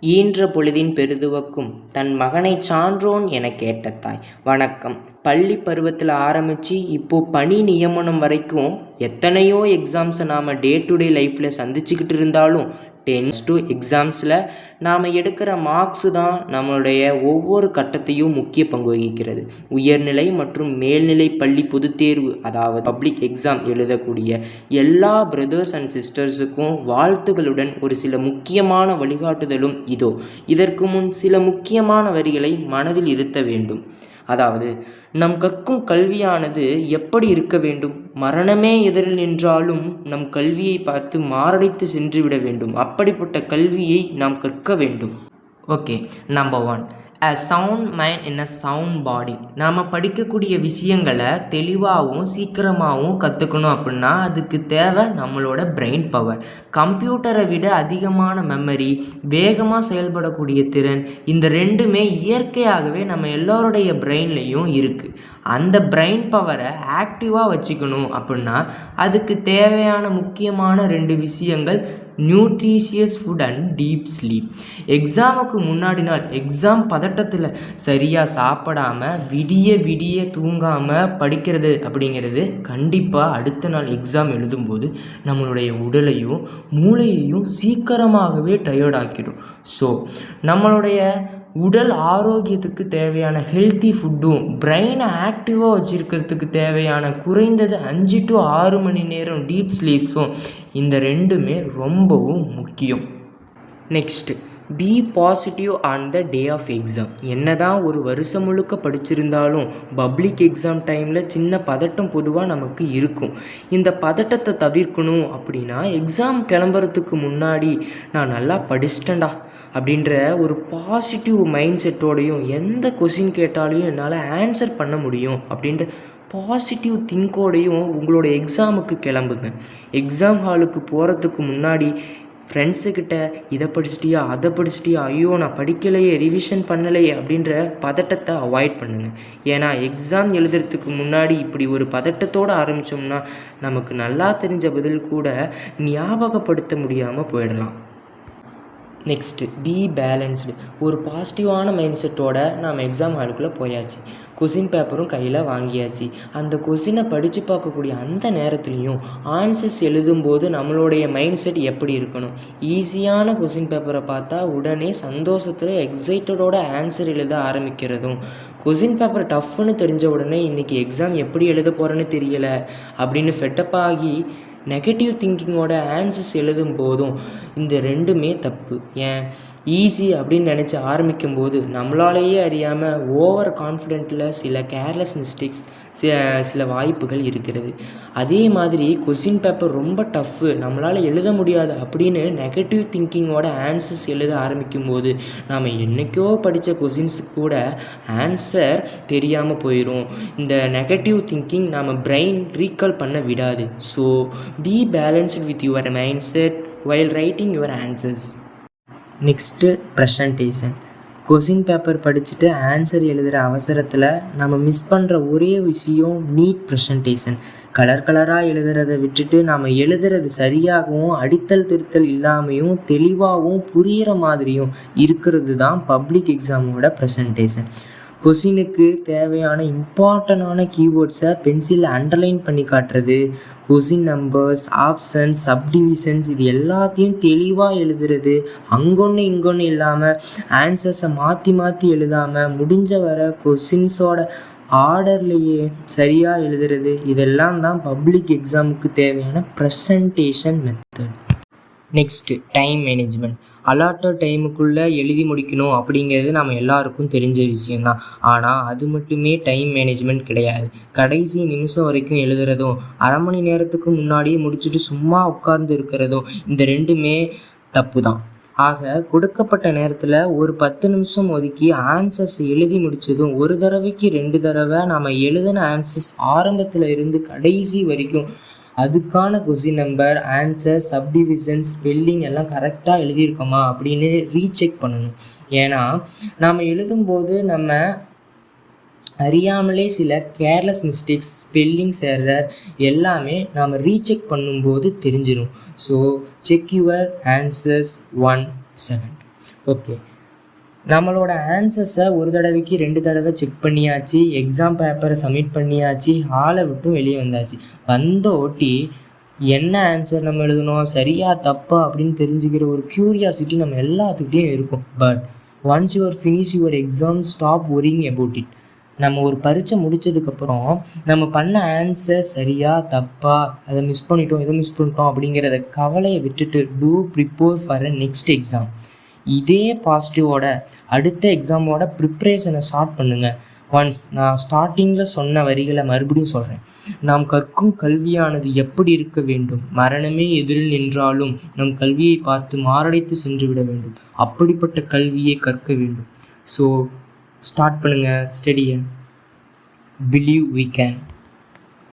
ஈன்ற பொழுதின் பெருதுவக்கும் தன் மகனைச் சான்றோன் எனக் கேட்ட தாய். வணக்கம். பள்ளி பருவத்தில் ஆரம்பித்து இப்போது பணி நியமனம் வரைக்கும் எத்தனையோ எக்ஸாம்ஸை நாம் டே டு டே லைஃப்பில் சந்திச்சுக்கிட்டு இருந்தாலும் 10 எக்ஸாம்ஸில் நாம் எடுக்கிற மார்க்ஸு தான் நம்மளுடைய ஒவ்வொரு கட்டத்தையும் முக்கிய பங்கு வகிக்கிறது. உயர்நிலை மற்றும் மேல்நிலை பள்ளி பொதுத்தேர்வு, அதாவது பப்ளிக் எக்ஸாம் எழுதக்கூடிய எல்லா பிரதர்ஸ் அண்ட் சிஸ்டர்ஸுக்கும் வாழ்த்துகளுடன் ஒரு சில முக்கியமான வழிகாட்டுதலும் இதோ. இதற்கு முன் சில முக்கியமான வரிகளை மனதில் இருத்த வேண்டும். அதாவது, நம் கற்கும் கல்வியானது எப்படி இருக்க வேண்டும்? மரணமே எதிரில் நின்றாலும் நம் கல்வியை பார்த்து மாரடைத்து சென்று விட வேண்டும். அப்படிப்பட்ட கல்வியை நாம் கற்க வேண்டும். Okay, number 1, a sound mind in a sound body. நாம் படிக்கக்கூடிய விஷயங்களை தெளிவாகவும் சீக்கிரமாகவும் கற்றுக்கணும் அப்படின்னா அதுக்கு தேவை நம்மளோட பிரெயின் பவர். கம்ப்யூட்டரை விட அதிகமான மெமரி, வேகமாக செயல்படக்கூடிய திறன், இந்த ரெண்டுமே இயற்கையாகவே நம்ம எல்லோருடைய பிரெயின்லேயும் இருக்குது. அந்த பிரெயின் பவரை ஆக்டிவாக வச்சுக்கணும் அப்படின்னா அதுக்கு தேவையான முக்கியமான 2 விஷயங்கள் nutritious food and deep sleep. எக்ஸாமுக்கு முன்னாடி நாள் எக்ஸாம் பதட்டத்தில் சரியாக சாப்பிடாமல் விடிய தூங்காமல் படிக்கிறது அப்படிங்கிறது கண்டிப்பாக அடுத்த நாள் எக்ஸாம் எழுதும்போது நம்மளுடைய உடலையும் மூளையையும் சீக்கிரமாகவே டயர்டாக்கிடும். ஸோ நம்மளுடைய உடல் ஆரோக்கியத்துக்கு தேவையான ஹெல்த்தி ஃபுட்டும் பிரெயினை ஆக்டிவாக வச்சுருக்கிறதுக்கு தேவையான குறைந்தது 5 to 6 மணி நேரம் டீப் ஸ்லீப்ஸும் இந்த ரெண்டுமே ரொம்பவும் முக்கியம். Next, be positive on the day of exam. என்ன தான் ஒரு வருஷம் முழுக்க படிச்சிருந்தாலும் பப்ளிக் எக்ஸாம் டைமில் சின்ன பதட்டம் பொதுவாக நமக்கு இருக்கும். இந்த பதட்டத்தை தவிர்க்கணும் அப்படின்னா எக்ஸாம் கிளம்புறதுக்கு முன்னாடி நான் நல்லா படிச்சிட்டேன்டா அப்படின்ற ஒரு பாசிட்டிவ் மைண்ட் செட்டோடையும் எந்த கொஷின் கேட்டாலையும் என்னால் ஆன்சர் பண்ண முடியும் அப்படின்ற பாசிட்டிவ் திங்கோடையும் உங்களோட எக்ஸாமுக்கு கிளம்புங்க. எக்ஸாம் ஹாலுக்கு போகிறதுக்கு முன்னாடி ஃப்ரெண்ட்ஸுக்கிட்ட இதை படிச்சிட்டியா அதை படிச்சிட்டியா, ஐயோ நான் படிக்கலையே, ரிவிஷன் பண்ணலையே அப்படின்ற பதட்டத்தை அவாய்ட் பண்ணுங்கள். ஏன்னா எக்ஸாம் எழுதுறதுக்கு முன்னாடி இப்படி ஒரு பதட்டத்தோடு ஆரம்பித்தோம்னா நமக்கு நல்லா தெரிஞ்ச பதில் கூட ஞாபகப்படுத்த முடியாமல் போயிடலாம். Next, be balanced. ஒரு பாசிட்டிவான மைண்ட் செட்டோட நாம் எக்ஸாம் ஹாலுக்குள்ளே போயாச்சு, கொஷின் பேப்பரும் கையில் வாங்கியாச்சு. அந்த கொஷினை படித்து பார்க்கக்கூடிய அந்த நேரத்துலையும் ஆன்சர்ஸ் எழுதும்போது நம்மளுடைய மைண்ட் செட் எப்படி இருக்கணும்? ஈஸியான கொஷின் பேப்பரை பார்த்தா உடனே சந்தோஷத்தில் எக்ஸைட்டடோட ஆன்சர் எழுத ஆரம்பிக்கிறதும், கொஷின் பேப்பர் டஃப்னு தெரிஞ்ச உடனே இன்றைக்கி எக்ஸாம் எப்படி எழுத போகிறேன்னு தெரியலை அப்படின்னு ஃபெட்டப் ஆகி நெகட்டிவ் திங்கிங்கோட ஆன்சர்ஸ் எழுதும் போதும் இந்த ரெண்டுமே தப்பு. ஏன், ஈஸி அப்படின்னு நினச்சி ஆரம்பிக்கும்போது நம்மளாலேயே அறியாமல் ஓவர் கான்ஃபிடென்ட்டில் சில கேர்லெஸ் மிஸ்டேக்ஸ் சில வாய்ப்புகள் இருக்கிறது. அதே மாதிரி கொஷின் பேப்பர் ரொம்ப டஃப்பு, நம்மளால் எழுத முடியாது அப்படின்னு நெகட்டிவ் திங்கிங்கோட ஆன்சர்ஸ் எழுத ஆரம்பிக்கும்போது நாம் என்றைக்கோ படித்த கொஷின்ஸுக்கு கூட ஆன்சர் தெரியாமல் போயிடும். இந்த நெகட்டிவ் திங்கிங் நம்ம பிரெயின் ரீகால் பண்ண விடாது. So B balanced with your mind set while writing your answers. Next, presentation. Question paper படிச்சுட்டு ஆன்சர் எழுதுகிற அவசரத்தில் நம்ம மிஸ் பண்ணுற ஒரே விஷயம் நீட் ப்ரெசன்டேஷன். கலராக எழுதுறதை விட்டுட்டு நாம் எழுதுறது சரியாகவும் அடித்தல் திருத்தல் இல்லாமையும் தெளிவாகவும் புரிகிற மாதிரியும் இருக்கிறது தான் பப்ளிக் எக்ஸாமோட ப்ரெசன்டேஷன். கொஷினுக்கு தேவையான இம்பார்ட்டண்டான கீவேர்ட்ஸை பென்சிலில் அண்டர்லைன் பண்ணி காட்டுறது, கொஷின் நம்பர்ஸ், ஆப்ஷன்ஸ், சப்டிவிஷன்ஸ் இது எல்லாத்தையும் தெளிவாக எழுதுறது, அங்கொன்று இங்கொன்று இல்லாமல் ஆன்சர்ஸை மாற்றி எழுதாமல் முடிஞ்ச வர கொஷின்ஸோட ஆர்டர்லேயே சரியாக எழுதுறது, இதெல்லாம் தான் பப்ளிக் எக்ஸாமுக்கு தேவையான presentation method. Next, time management. Allotted டைமுக்குள்ளே எழுதி முடிக்கணும் அப்படிங்கிறது நம்ம எல்லாருக்கும் தெரிஞ்ச விஷயந்தான். ஆனால் அது மட்டுமே டைம் மேனேஜ்மெண்ட் கிடையாது. கடைசி நிமிஷம் வரைக்கும் எழுதுறதும், அரை மணி நேரத்துக்கு முன்னாடியே முடிச்சுட்டு சும்மா உட்கார்ந்து இருக்கிறதும் இந்த ரெண்டுமே தப்பு தான். ஆக கொடுக்கப்பட்ட நேரத்தில் ஒரு 10 நிமிஷம் ஒதுக்கி ஆன்சர்ஸ் எழுதி முடித்ததும் ஒரு தடவைக்கு 2 தடவை நாம் எழுதின ஆன்சர்ஸ் ஆரம்பத்தில் இருந்து கடைசி வரைக்கும் அதுக்கான question number, answer, subdivision, spelling எல்லாம் கரெக்டாக எழுதியிருக்கோமா அப்படின்னு ரீசெக் பண்ணணும். ஏன்னா நாம் எழுதும்போது நம்ம அறியாமலே சில கேர்லெஸ் மிஸ்டேக்ஸ், ஸ்பெல்லிங்ஸ் எரர் எல்லாமே நாம் ரீசெக் பண்ணும்போது தெரிஞ்சிடும். So check your answers 1 second. Okay, நம்மளோட ஆன்சர்ஸை ஒரு தடவைக்கு 2 தடவை செக் பண்ணியாச்சு, எக்ஸாம் பேப்பரை சப்மிட் பண்ணியாச்சு, ஹாலை விட்டும் வெளியே வந்தாச்சு. வந்த ஓட்டி என்ன ஆன்சர் நம்ம எழுதணும், சரியா தப்பா அப்படின்னு தெரிஞ்சுக்கிற ஒரு க்யூரியாசிட்டி நம்ம எல்லாத்துக்கிட்டையும் இருக்கும். But once you're finish your exam, stop worrying about it. நம்ம ஒரு பரீட்சை முடித்ததுக்கப்புறம் நம்ம பண்ண ஆன்சர் சரியா தப்பா, அதை மிஸ் பண்ணிட்டோம், எதை மிஸ் பண்ணிட்டோம் அப்படிங்கிறத கவலையை விட்டுட்டு to prepare for a next exam. இதே பாசிட்டிவோட அடுத்த எக்ஸாமோட ப்ரிப்ரேஷனை ஸ்டார்ட் பண்ணுங்கள். ஒன்ஸ் நான் ஸ்டார்டிங்கில் சொன்ன வரிகளை மறுபடியும் சொல்கிறேன். நாம் கற்கும் கல்வியானது எப்படி இருக்க வேண்டும், மரணமே எதிரில் நின்றாலும் நம் கல்வியை பார்த்து மாரடைத்து சென்று விட வேண்டும். அப்படிப்பட்ட கல்வியை கற்க வேண்டும். ஸோ ஸ்டார்ட் பண்ணுங்கள் ஸ்டடியை. Believe we can.